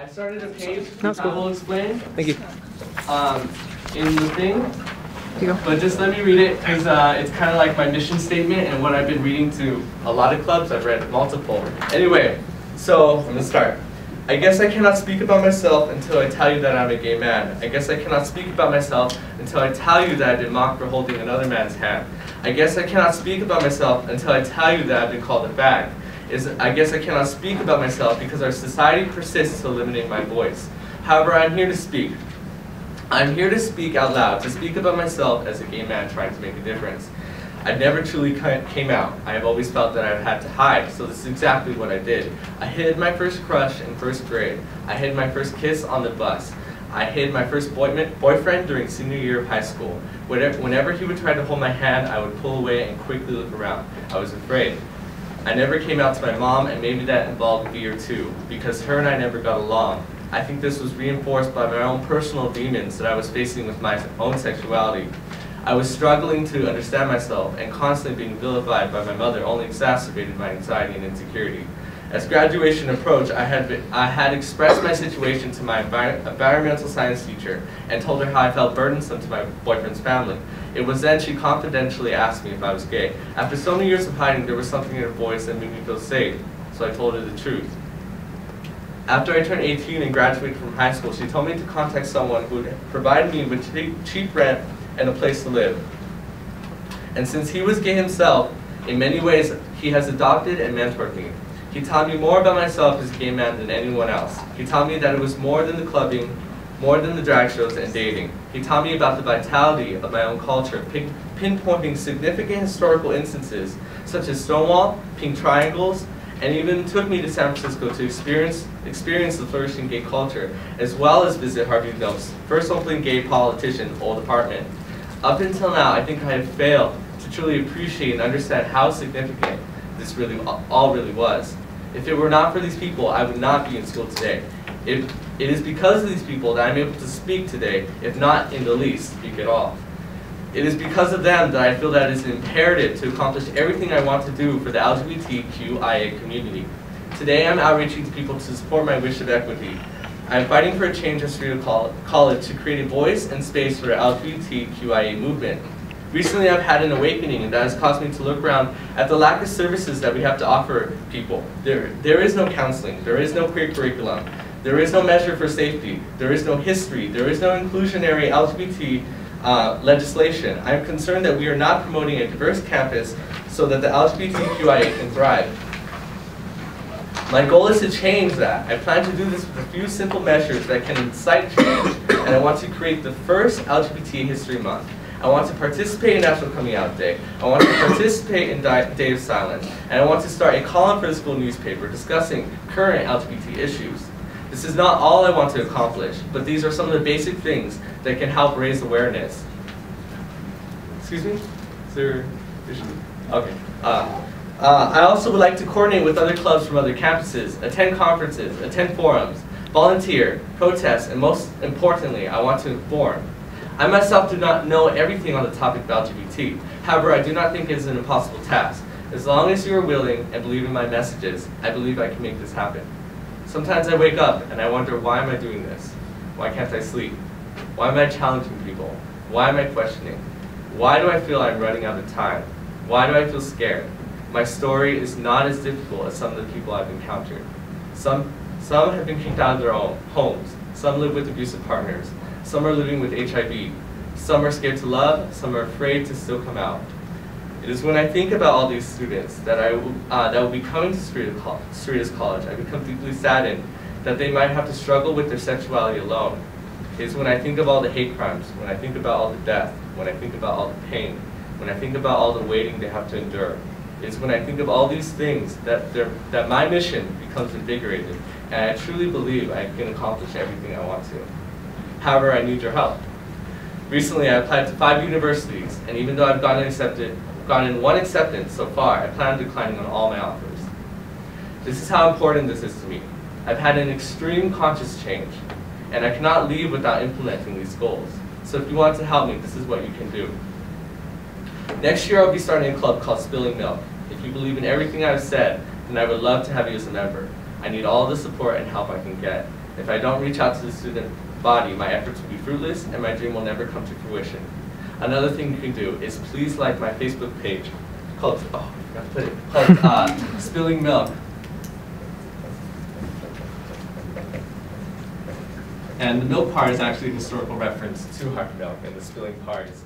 I started a page, That's I cool. will explain Thank you. in the thing, Here you go. but just let me read it because it's kind of like my mission statement and what I've been reading to a lot of clubs. I've read multiple. Anyway, so I'm going to start. I guess I cannot speak about myself until I tell you that I'm a gay man. I guess I cannot speak about myself until I tell you that I did mock for holding another man's hand. I guess I cannot speak about myself until I tell you that I've been called a fag. I guess I cannot speak about myself because our society persists to eliminate my voice. However, I'm here to speak. I'm here to speak out loud, to speak about myself as a gay man trying to make a difference. I never truly came out. I have always felt that I've had to hide, so this is exactly what I did. I hid my first crush in first grade. I hid my first kiss on the bus. I hid my first boyfriend during senior year of high school. Whenever he would try to hold my hand, I would pull away and quickly look around. I was afraid. I never came out to my mom, and maybe that involved fear too, because her and I never got along. I think this was reinforced by my own personal demons that I was facing with my own sexuality. I was struggling to understand myself, and constantly being vilified by my mother only exacerbated my anxiety and insecurity. As graduation approached, I had expressed my situation to my environmental science teacher and told her how I felt burdensome to my boyfriend's family. It was then she confidentially asked me if I was gay. After so many years of hiding, there was something in her voice that made me feel safe, so I told her the truth. After I turned 18 and graduated from high school, she told me to contact someone who would provide me with cheap rent and a place to live. And since he was gay himself, in many ways, he has adopted and mentored me. He taught me more about myself as a gay man than anyone else. He taught me that it was more than the clubbing, more than the drag shows and dating. He taught me about the vitality of my own culture, pinpointing significant historical instances such as Stonewall, Pink Triangles, and even took me to San Francisco to experience the flourishing gay culture, as well as visit Harvey Milk's first openly gay politician's old apartment. Up until now, I think I have failed to truly appreciate and understand how significant this all really was. If it were not for these people, I would not be in school today. It is because of these people that I'm able to speak today, if not in the least, speak at all. It is because of them that I feel that it is imperative to accomplish everything I want to do for the LGBTQIA community. Today I'm outreaching to people to support my wish of equity. I'm fighting for a change at Cerritos College to create a voice and space for the LGBTQIA movement. Recently I've had an awakening, and that has caused me to look around at the lack of services that we have to offer people. There is no counseling, there is no queer curriculum, there is no measure for safety, there is no history, there is no inclusionary LGBT legislation. I am concerned that we are not promoting a diverse campus so that the LGBTQIA can thrive. My goal is to change that. I plan to do this with a few simple measures that can incite change, and I want to create the first LGBT History Month. I want to participate in National Coming Out Day. I want to participate in Day of Silence. And I want to start a column for the school newspaper discussing current LGBT issues. This is not all I want to accomplish, but these are some of the basic things that can help raise awareness. Excuse me? Is there issue? Okay. I also would like to coordinate with other clubs from other campuses, attend conferences, attend forums, volunteer, protest, and most importantly, I want to inform. I myself do not know everything on the topic of LGBT. However, I do not think it is an impossible task. As long as you are willing and believe in my messages, I believe I can make this happen. Sometimes I wake up and I wonder, why am I doing this? Why can't I sleep? Why am I challenging people? Why am I questioning? Why do I feel I'm running out of time? Why do I feel scared? My story is not as difficult as some of the people I've encountered. Some have been kicked out of their own homes. Some live with abusive partners. Some are living with HIV. Some are scared to love. Some are afraid to still come out. It is when I think about all these students that will be coming to Cerritos College, I become deeply saddened that they might have to struggle with their sexuality alone. It is when I think of all the hate crimes, when I think about all the death, when I think about all the pain, when I think about all the waiting they have to endure. It is when I think of all these things that my mission becomes invigorated, and I truly believe I can accomplish everything I want to. However, I need your help. Recently, I applied to 5 universities, and even though I've gotten one acceptance so far, I plan on declining on all my offers. This is how important this is to me. I've had an extreme conscious change, and I cannot leave without implementing these goals. So if you want to help me, this is what you can do. Next year, I'll be starting a club called Spilling Milk. If you believe in everything I've said, then I would love to have you as a member. I need all the support and help I can get. If I don't reach out to the student body, my efforts will be fruitless and my dream will never come to fruition. Another thing you can do is please like my Facebook page called, oh, I forgot to put it, called Spilling Milk. And the milk part is actually a historical reference to hard milk, and the spilling part is